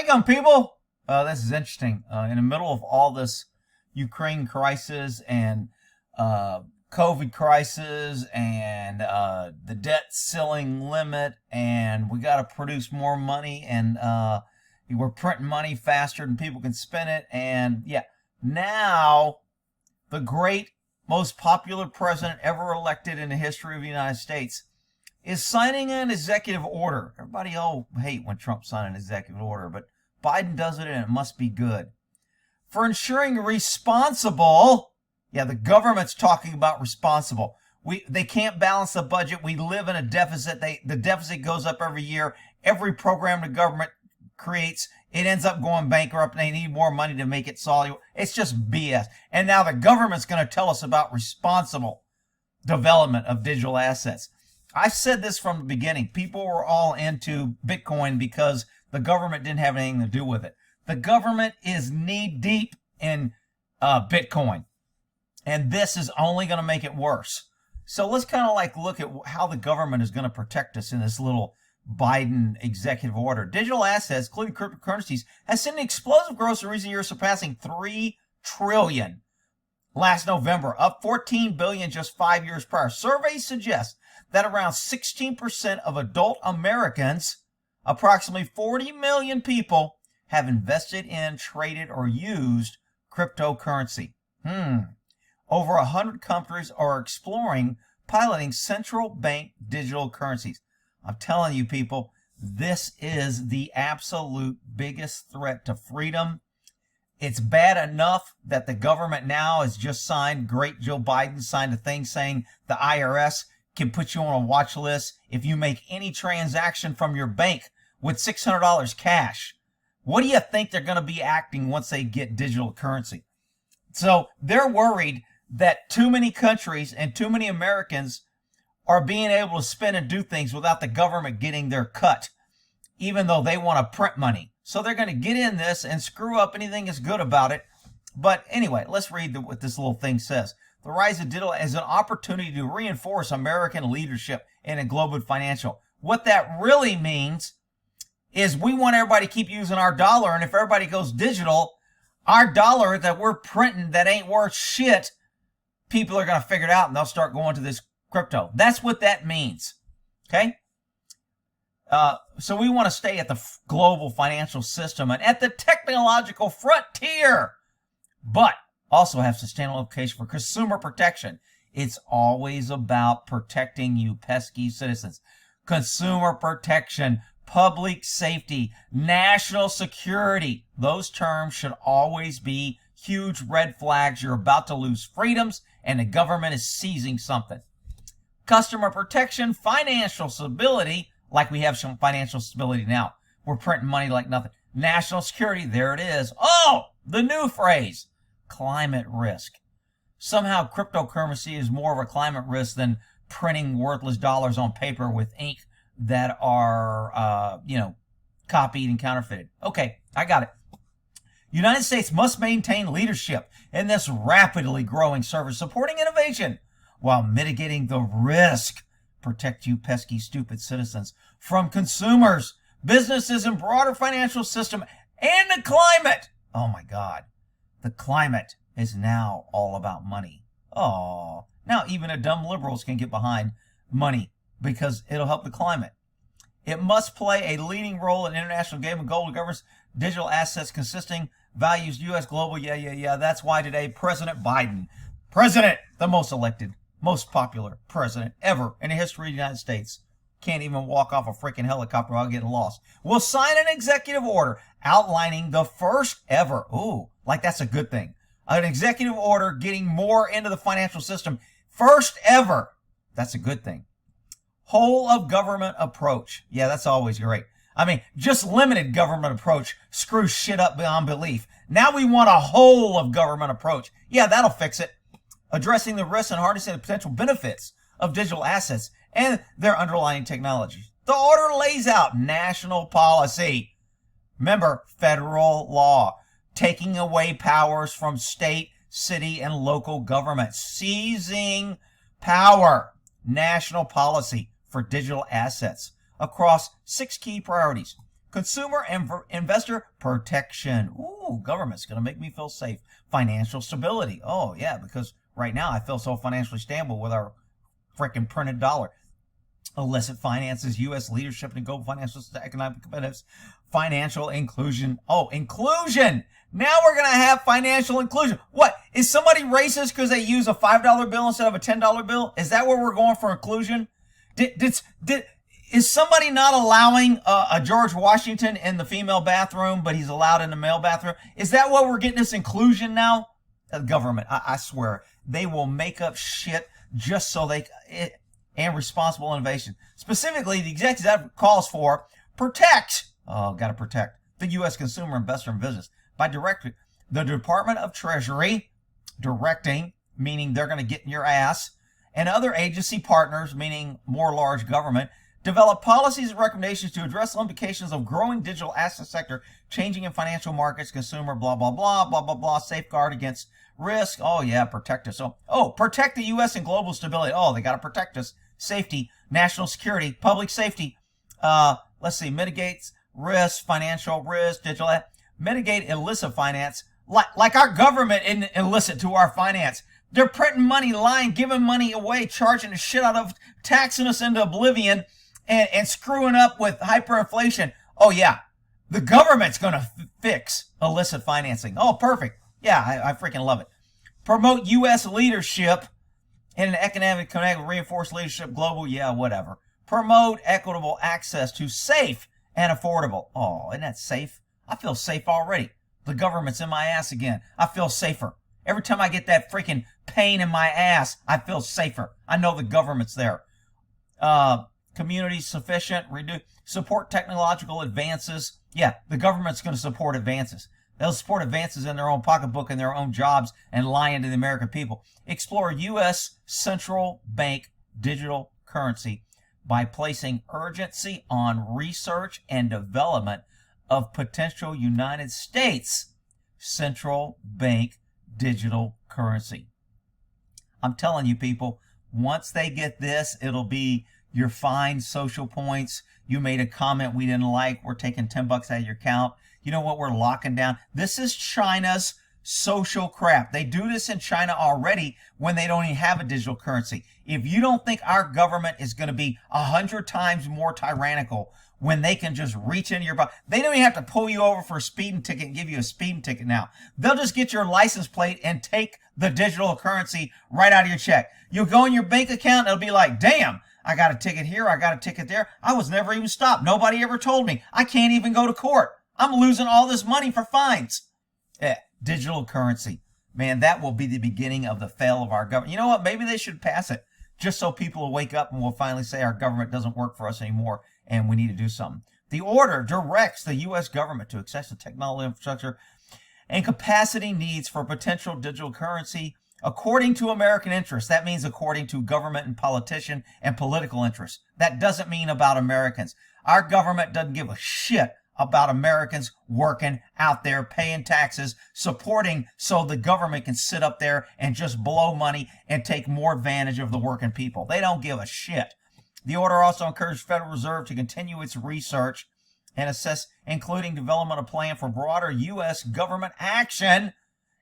young people. This is interesting. In the middle of all this Ukraine crisis and COVID crisis and the debt ceiling limit, and we got to produce more money, and we're printing money faster than people can spend it. And yeah, now the great, most popular president ever elected in the history of the United States is signing an executive order. Everybody all hate when Trump signs an executive order, but Biden does it and it must be good. For ensuring responsible, yeah, the government's talking about responsible. They can't balance the budget. We live in a deficit. The deficit goes up every year. Every program the government creates, it ends up going bankrupt, and they need more money to make it solid. It's just BS. And now the government's going to tell us about responsible development of digital assets. I've said this from the beginning. People were all into Bitcoin because the government didn't have anything to do with it. The government is knee-deep in Bitcoin, and this is only going to make it worse. So let's kind of like look at how the government is going to protect us in this little Biden executive order. Digital assets, including cryptocurrencies, has seen an explosive growth in recent years, surpassing $3 trillion last November, up $14 billion just 5 years prior. Surveys suggest that around 16% of adult Americans, approximately 40 million people, have invested in, traded, or used cryptocurrency. Over 100 countries are exploring piloting central bank digital currencies. I'm telling you, people, this is the absolute biggest threat to freedom. It's bad enough that the government now has just signed, great Joe Biden signed a thing saying the IRS can put you on a watch list if you make any transaction from your bank with $600 cash. What do you think they're going to be acting once they get digital currency? So they're worried that too many countries and too many Americans are being able to spend and do things without the government getting their cut, even though they want to print money. So they're going to get in this and screw up anything that's good about it. But anyway, let's read what this little thing says. The rise of digital as an opportunity to reinforce American leadership in a global financial. What that really means is we want everybody to keep using our dollar, and if everybody goes digital, our dollar that we're printing that ain't worth shit, people are going to figure it out and they'll start going to this crypto. That's what that means. Okay? So we want to stay at the global financial system and at the technological frontier, but also have sustainable implications for consumer protection. It's always about protecting you pesky citizens. Consumer protection, public safety, national security. Those terms should always be huge red flags. You're about to lose freedoms and the government is seizing something. Customer protection, financial stability, like we have some financial stability now. We're printing money like nothing. National security, there it is. Oh, the new phrase, climate risk. Somehow cryptocurrency is more of a climate risk than printing worthless dollars on paper with ink that are, copied and counterfeited. Okay, I got it. United States must maintain leadership in this rapidly growing service, supporting innovation while mitigating the risk. Protect you pesky, stupid citizens from consumers, businesses, and broader financial system, and the climate. Oh my God. The climate is now all about money. Oh, now even the dumb liberals can get behind money because it'll help the climate. It must play a leading role in international game and global governance, digital assets consisting values, U.S. global. Yeah. That's why today President Biden, the most elected, most popular president ever in the history of the United States, can't even walk off a freaking helicopter without getting lost, will sign an executive order outlining the first ever, like that's a good thing, an executive order getting more into the financial system, first ever. That's a good thing. Whole of government approach. Yeah, that's always great. I mean, just limited government approach screws shit up beyond belief. Now we want a whole of government approach. Yeah, that'll fix it. Addressing the risks and harnessing the potential benefits of digital assets and their underlying technologies. The order lays out national policy. Remember, federal law, taking away powers from state, city, and local governments, seizing power, national policy for digital assets across 6 key priorities. Consumer and investor protection. Ooh, government's going to make me feel safe. Financial stability. Oh, yeah, because right now I feel so financially stable with our freaking printed dollar. Illicit finances, U.S. leadership and global financial economic competitiveness. Financial inclusion. Oh, inclusion! Now we're going to have financial inclusion. What? Is somebody racist because they use a $5 bill instead of a $10 bill? Is that where we're going for inclusion? Is somebody not allowing a George Washington in the female bathroom, but he's allowed in the male bathroom? Is that what we're getting this inclusion now? The government, I swear, they will make up shit just so and responsible innovation. Specifically, the executive calls for protect. Oh, got to protect the U.S. consumer, investor, and business by directing the Department of Treasury, directing, meaning they're going to get in your ass, and other agency partners, meaning more large government, develop policies and recommendations to address the implications of growing digital asset sector, changing in financial markets, consumer, blah, blah, blah, blah, blah, blah, safeguard against risk. Oh, yeah, protect us. Oh, protect the U.S. and global stability. Oh, they got to protect us. Safety, national security, public safety. Let's see, mitigates risk, financial risk, digital, mitigate illicit finance. Like our government isn't illicit to our finance. They're printing money, lying, giving money away, charging the shit out of, taxing us into oblivion, and screwing up with hyperinflation. Oh, yeah, the government's going to fix illicit financing. Oh, perfect. Yeah, I freaking love it. Promote U.S. leadership in an economic connect, reinforce leadership global. Yeah, whatever. Promote equitable access to safe and affordable. Oh, isn't that safe? I feel safe already. The government's in my ass again. I feel safer. Every time I get that freaking pain in my ass, I feel safer. I know the government's there. Community sufficient, support technological advances. Yeah, the government's going to support advances. They'll support advances in their own pocketbook and their own jobs and lying to the American people. Explore U.S. central bank digital currency by placing urgency on research and development of potential United States central bank digital currency. I'm telling you, people, once they get this, it'll be your fine social points. You made a comment we didn't like. We're taking $10 out of your account. You know what? We're locking down. This is China's social crap. They do this in China already when they don't even have a digital currency. If you don't think our government is going to be 100 times more tyrannical when they can just reach into your body, they don't even have to pull you over for a speeding ticket and give you a speeding ticket now. They'll just get your license plate and take the digital currency right out of your check. You'll go in your bank account and it'll be like, damn, I got a ticket here, I got a ticket there. I was never even stopped. Nobody ever told me. I can't even go to court. I'm losing all this money for fines. Digital currency. Man, that will be the beginning of the fail of our government. You know what? Maybe they should pass it just so people will wake up and will finally say our government doesn't work for us anymore and we need to do something. The order directs the U.S. government to access the technology infrastructure and capacity needs for potential digital currency according to American interests. That means according to government and politician and political interests. That doesn't mean about Americans. Our government doesn't give a shit about Americans working out there, paying taxes, supporting so the government can sit up there and just blow money and take more advantage of the working people. They don't give a shit. The order also encouraged the Federal Reserve to continue its research and assess, including development of a plan for broader U.S. government action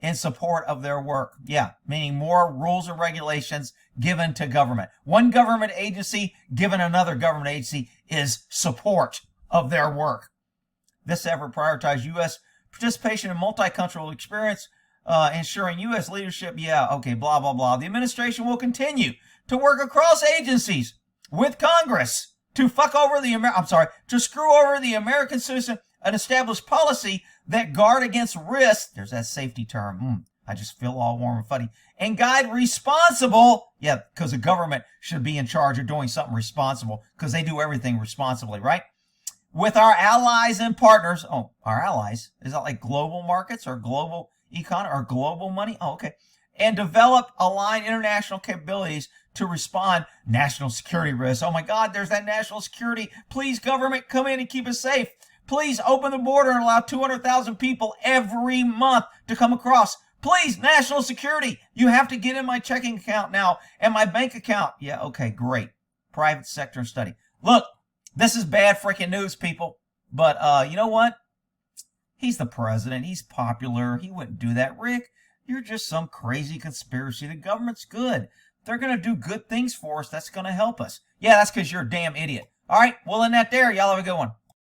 in support of their work. Yeah, meaning more rules and regulations given to government. One government agency given another government agency is support of their work. This effort prioritized U.S. participation in multicultural experience, ensuring U.S. leadership. Yeah, okay, blah, blah, blah. The administration will continue to work across agencies with Congress to to screw over the American citizen and establish policy that guard against risk. There's that safety term. I just feel all warm and fuzzy. And guide responsible. Yeah, because the government should be in charge of doing something responsible because they do everything responsibly, right? With our allies and partners. Oh, our allies. Is that like global markets or global economy or global money? Oh, okay. And develop aligned international capabilities to respond national security risks. Oh my God, there's that national security. Please, government, come in and keep us safe. Please open the border and allow 200,000 people every month to come across. Please, national security. You have to get in my checking account now and my bank account. Yeah, okay, great. Private sector study. Look, this is bad freaking news, people. But you know what? He's the president. He's popular. He wouldn't do that. Rick, you're just some crazy conspiracy. The government's good. They're going to do good things for us. That's going to help us. Yeah, that's because you're a damn idiot. All right, we'll end that there. Y'all have a good one.